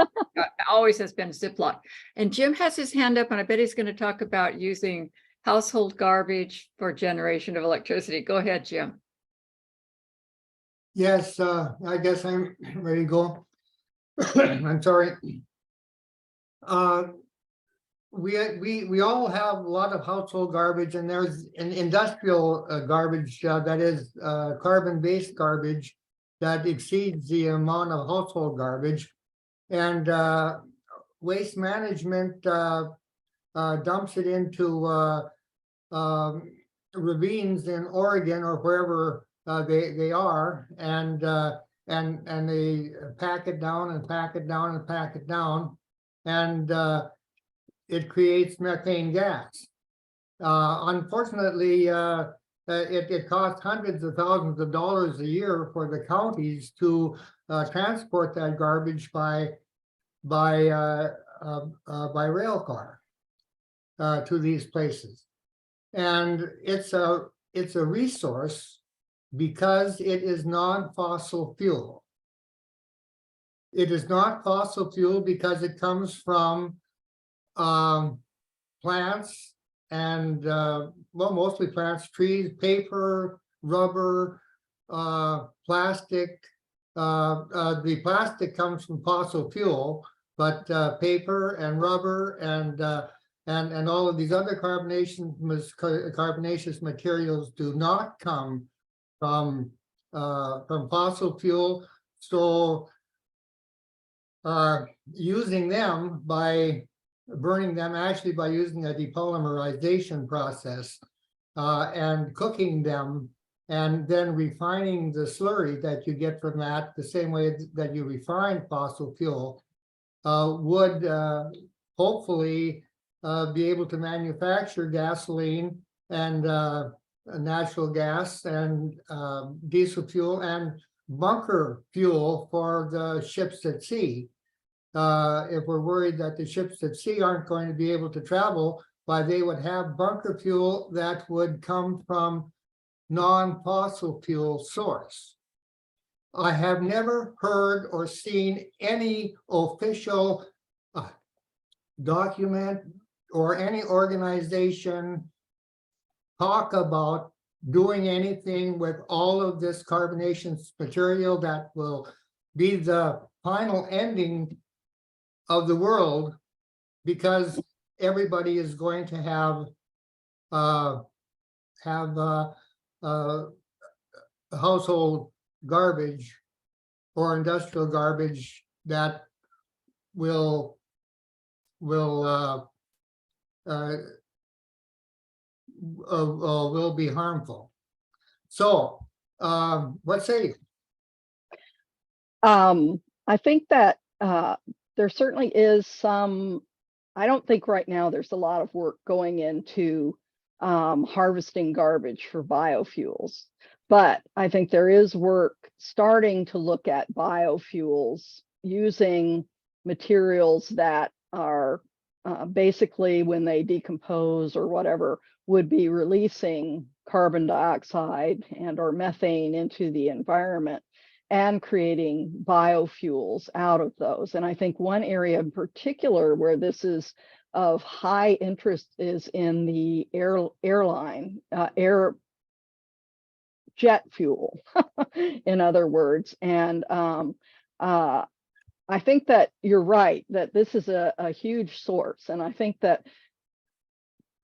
always has been Ziploc. And Jim has his hand up, and I bet he's going to talk about using household garbage for generation of electricity. Go ahead, Jim. Yes, I guess I'm ready to go. I'm sorry. We all have a lot of household garbage, and there's an industrial garbage that is carbon-based garbage that exceeds the amount of household garbage. And waste management dumps it into ravines in Oregon or wherever they are, and they pack it down and pack it down and pack it down, and it creates methane gas. Unfortunately, it costs hundreds of thousands of dollars a year for the counties to transport that garbage by rail car to these places, and it's a resource because it is non-fossil fuel. It is not fossil fuel because it comes from plants and mostly plants, trees, paper, rubber, plastic. The plastic comes from fossil fuel, but paper and rubber and all of these other carbonaceous materials do not come from fossil fuel. So using them by burning them, actually by using a depolymerization process and cooking them, and then refining the slurry that you get from that, the same way that you refine fossil fuel, would hopefully be able to manufacture gasoline and natural gas and diesel fuel and bunker fuel for the ships at sea. If we're worried that the ships at sea aren't going to be able to travel, why they would have bunker fuel that would come from non-fossil fuel source. I have never heard or seen any official document or any organization talk about doing anything with all of this carbonaceous material that will be the final ending of the world, because everybody is going to have household garbage or industrial garbage that will be harmful. So what say you? I think that there certainly is some. I don't think right now there's a lot of work going into harvesting garbage for biofuels, but I think there is work starting to look at biofuels using materials that are basically, when they decompose or whatever, would be releasing carbon dioxide and or methane into the environment. and creating biofuels out of those. And I think one area in particular where this is of high interest is in the airline, air jet fuel, in other words. And I think that you're right, that this is a huge source. And I think that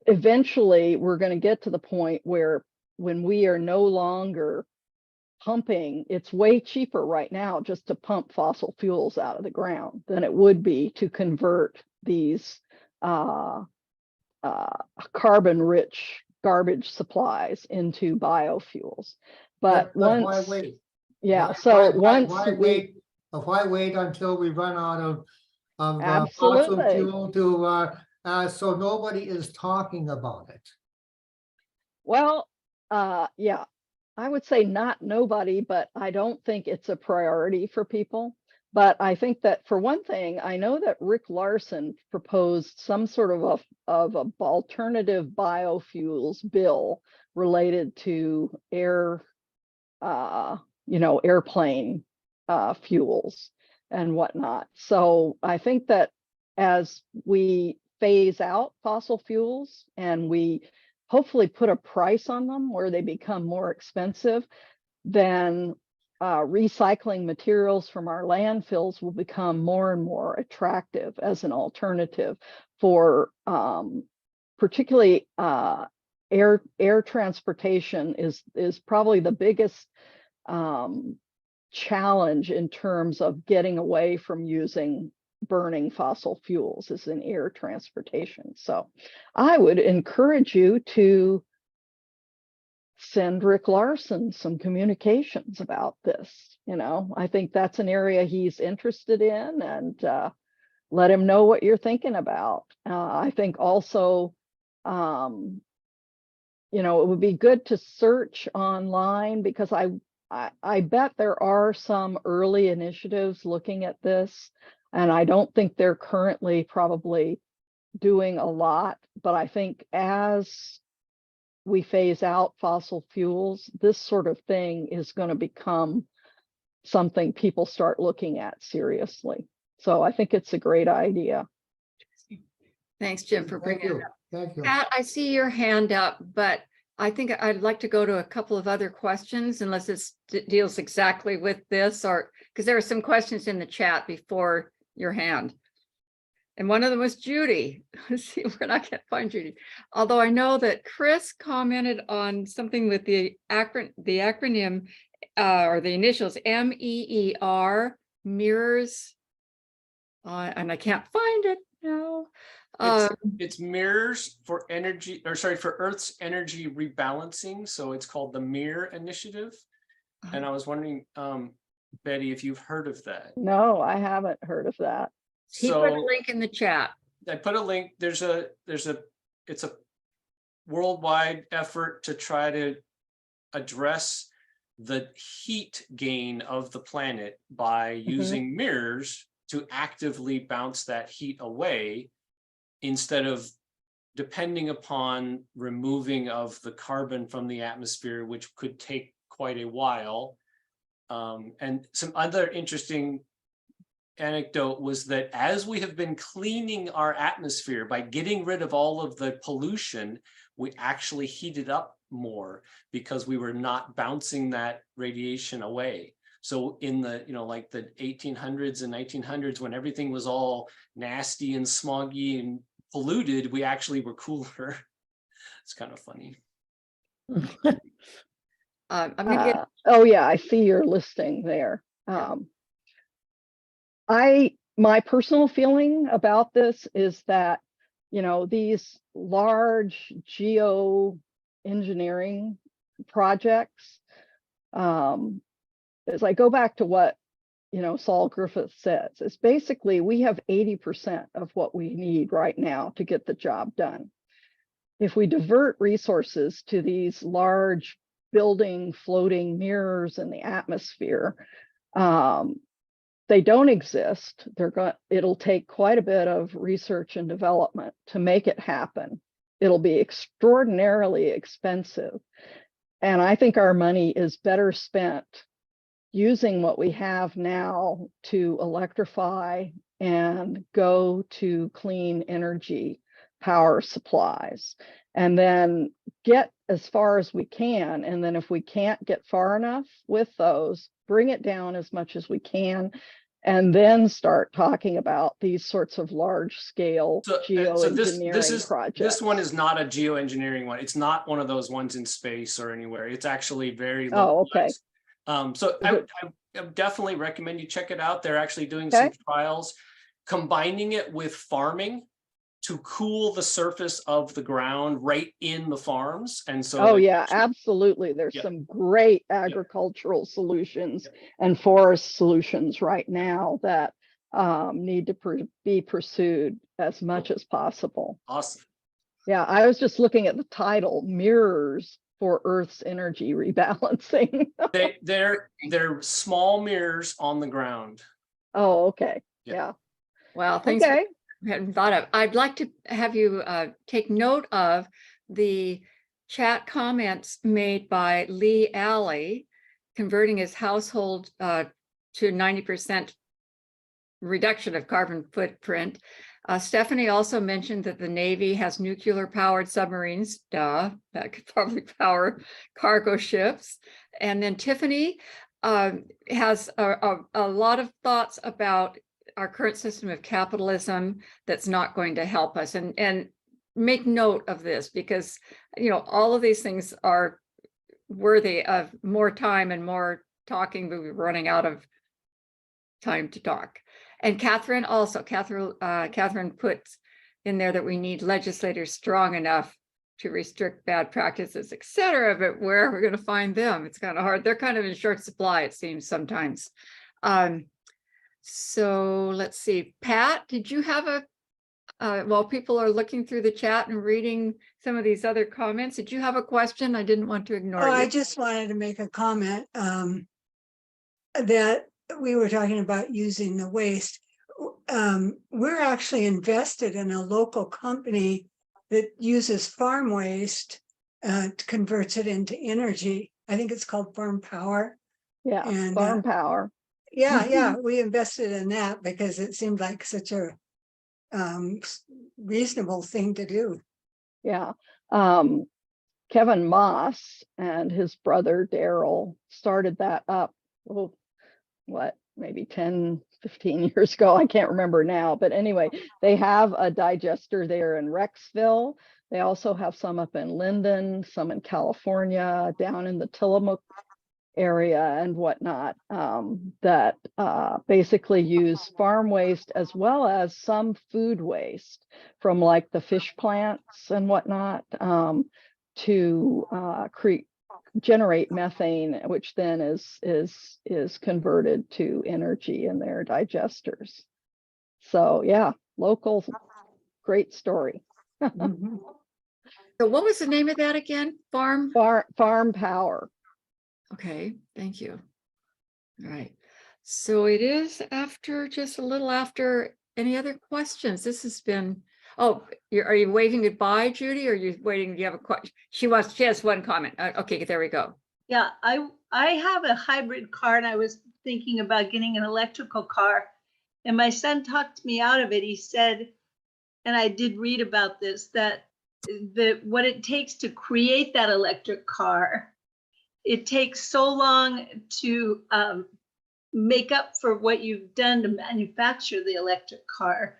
eventually we're going to get to the point where when we are no longer pumping, it's way cheaper right now just to pump fossil fuels out of the ground than it would be to convert these carbon-rich garbage supplies into biofuels. But why once, wait? yeah, so once Why wait until we run out of fossil absolutely. fuel to so nobody is talking about it? Well, yeah, I would say not nobody, but I don't think it's a priority for people. But I think that for one thing, I know that Rick Larson proposed some sort of a alternative biofuels bill related to airplane fuels and whatnot. So I think that as we phase out fossil fuels and we hopefully put a price on them where they become more expensive, then recycling materials from our landfills will become more and more attractive as an alternative for particularly air transportation is probably the biggest challenge in terms of getting away from using burning fossil fuels is in air transportation. So I would encourage you to send Rick Larson some communications about this. I think that's an area he's interested in, and let him know what you're thinking about. I think also, it would be good to search online, because I bet there are some early initiatives looking at this, and I don't think they're currently probably doing a lot, but I think as we phase out fossil fuels, this sort of thing is going to become something people start looking at seriously. So I think it's a great idea. Thanks, Jim, for Thank bringing it you. up. Thank you. Pat, I see your hand up, but I think I'd like to go to a couple of other questions, unless it deals exactly with this, or because there are some questions in the chat before your hand. And one of them was Judy. Let's see, we're not going to find Judy. Although I know that Chris commented on something with the acronym or the initials MEER, mirrors. And I can't find it now. It's mirrors for energy, or sorry, for Earth's energy rebalancing. So it's called the MIR initiative. And I was wondering, Betty, if you've heard of that. No, I haven't heard of that. He put a link in the chat. I put a link. It's a worldwide effort to try to address the heat gain of the planet by using mirrors to actively bounce that heat away, instead of depending upon removing of the carbon from the atmosphere, which could take quite a while. And some other interesting anecdote was that as we have been cleaning our atmosphere by getting rid of all of the pollution, we actually heated up more because we were not bouncing that radiation away. So in the, like the 1800s and 1900s, when everything was all nasty and smoggy and polluted, we actually were cooler. It's kind of funny. I'm gonna get Oh yeah, I see your listing there. My personal feeling about this is that, these large geoengineering projects, as I go back to what, Saul Griffith says, is basically we have 80% of what we need right now to get the job done. If we divert resources to these large building floating mirrors in the atmosphere, they don't exist. It'll take quite a bit of research and development to make it happen. It'll be extraordinarily expensive. And I think our money is better spent using what we have now to electrify and go to clean energy power supplies, and then get as far as we can. And then if we can't get far enough with those, bring it down as much as we can, and then start talking about these sorts of large scale So geoengineering projects. this one is not a geoengineering one. It's not one of those ones in space or anywhere. It's actually very Oh, okay. localized. So Is I definitely recommend you check it out. They're actually doing Okay. some trials, combining it with farming to cool the surface of the ground right in the farms. And so Oh, yeah, absolutely. There's Yeah. some great agricultural solutions and forest solutions right now that need to be pursued as much as possible. Awesome. Yeah, I was just looking at the title, Mirrors for Earth's Energy Rebalancing. They're small mirrors on the ground. Oh, okay. Yeah. Yeah. Wow, thanks. Okay. Hadn't thought of. I'd like to have you take note of the chat comments made by Lee Alley, converting his household to 90% reduction of carbon footprint. Stephanie also mentioned that the Navy has nuclear powered submarines. Duh, that could probably power cargo ships. And then Tiffany has a lot of thoughts about our current system of capitalism that's not going to help us, and make note of this, because all of these things are worthy of more time and more talking, but we're running out of time to talk. And Catherine puts in there that we need legislators strong enough to restrict bad practices, etc. But where are we going to find them? It's kind of hard. They're kind of in short supply, it seems sometimes. So let's see, Pat, did you have while people are looking through the chat and reading some of these other comments, did you have a question? I didn't want to ignore you. I just wanted to make a comment that we were talking about using the waste. We're actually invested in a local company that uses farm waste, converts it into energy. I think it's called Farm Power. Yeah, And, farm power. Yeah, we invested in that because it seemed like such a reasonable thing to do. Yeah. Kevin Moss and his brother Daryl started that up, maybe 10, 15 years ago. I can't remember now. But anyway, they have a digester there in Rexville. They also have some up in Linden, some in California, down in the Tillamook area and whatnot, that basically use farm waste as well as some food waste from like the fish plants and whatnot, to generate methane, which then is converted to energy in their digesters. So yeah, local, great story. Mhm. So what was the name of that again? Farm Power. Okay, thank you. All right. So it is just a little after. Any other questions? This has been, are you waving goodbye, Judy? Or are you waiting? Do you have a question? She has one comment. Okay, there we go. Yeah, I have a hybrid car and I was thinking about getting an electrical car. And my son talked me out of it. He said, and I did read about this, that what it takes to create that electric car, it takes so long to make up for what you've done to manufacture the electric car.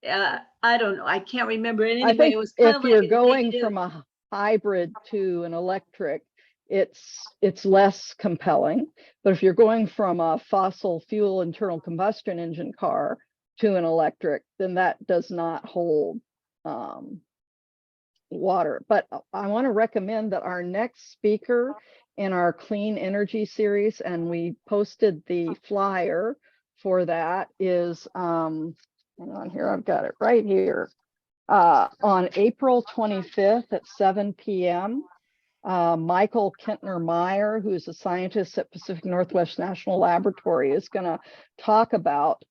I don't know. I can't remember it anyway. I think It was kind if of you're like going from a hybrid to an electric, it's less compelling. But if you're going from a fossil fuel internal combustion engine car to an electric, then that does not hold water. But I want to recommend that our next speaker in our clean energy series, and we posted the flyer for that, is hang on here, I've got it right here, on April 25th at 7 p.m. Michael Kentner-Meyer, who's a scientist at Pacific Northwest National Laboratory, is going to talk about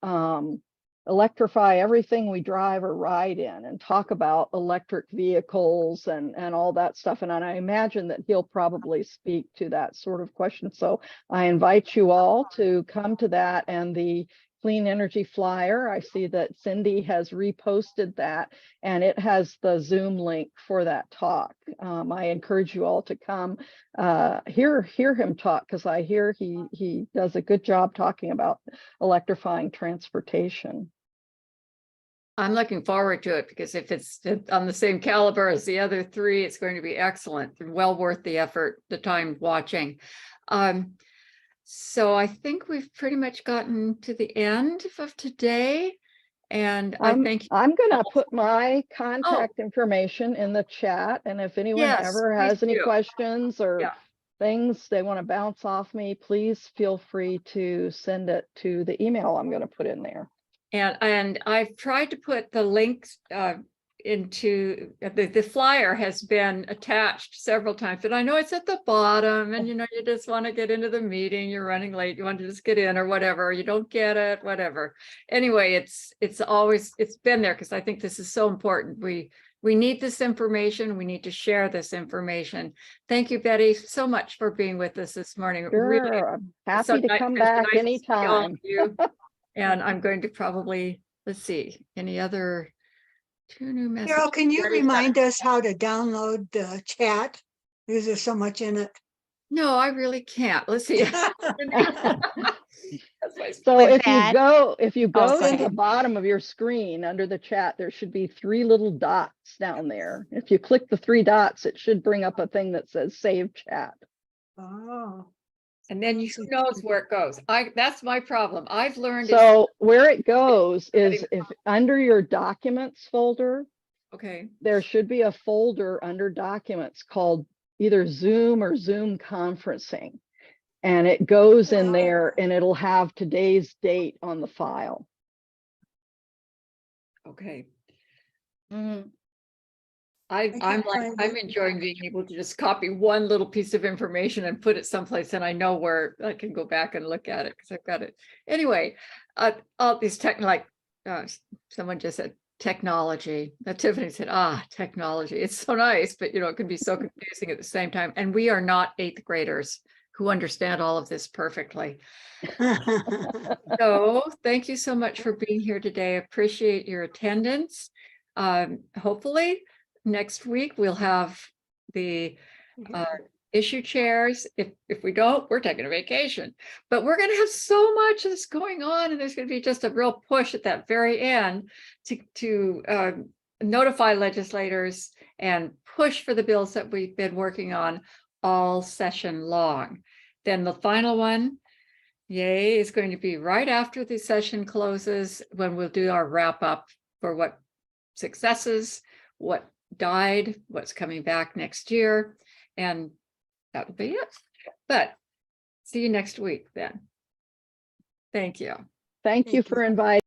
electrify everything we drive or ride in and talk about electric vehicles and all that stuff. And I imagine that he'll probably speak to that sort of question. So I invite you all to come to that, and the clean energy flyer. I see that Cindy has reposted that, and it has the Zoom link for that talk. I encourage you all to come hear him talk, because I hear he does a good job talking about electrifying transportation. I'm looking forward to it, because if it's on the same caliber as the other three, it's going to be excellent and well worth the effort, the time watching. So I think we've pretty much gotten to the end of today. And I thank you. I'm gonna put my contact information in the chat, and if anyone Yes, ever please has any do. questions or Yeah. things they want to bounce off me, please feel free to send it to the email I'm going to put in there. And I've tried to put the links into the flyer has been attached several times, but I know it's at the bottom, and you just want to get into the meeting, you're running late, you want to just get in or whatever, you don't get it, whatever. Anyway, it's been there, because I think this is so important. We need this information. We need to share this information. Thank you, Betty, so much for being with us this morning. Sure, Really, I'm happy to come back anytime. And I'm going to probably, let's see, any other 2 new messages. Carol, can you Betty's remind us how to download the chat? Because there's so much in it. No, I really can't. Let's see. So With if that- you go go to the ahead. bottom of your screen under the chat, there should be 3 little dots down there. If you click the 3 dots, it should bring up a thing that says save chat. Oh. And then who knows where it goes. That's my problem. I've learned. So where it goes is if under your documents folder, Okay. there should be a folder under documents called either Zoom or Zoom conferencing. And it goes in there, and it'll have today's date on the file. Okay. can't I'm find it. enjoying being able to just copy one little piece of information and put it someplace, and I know where I can go back and look at it, because I've got it. Anyway, all these someone just said technology. Tiffany said, technology. It's so nice, but it can be so confusing at the same time. And we are not 8th graders who understand all of this perfectly. So thank you so much for being here today. Appreciate your attendance. Hopefully next week we'll have the issue chairs. If we don't, we're taking a vacation, but we're going to have so much that's going on, and there's going to be just a real push at that very end to notify legislators and push for the bills that we've been working on all session long. Then the final one, yay, is going to be right after the session closes, when we'll do our wrap up for what successes, what died, what's coming back next year, and that will be it. But see you next week then. Thank you. Thank you for inviting.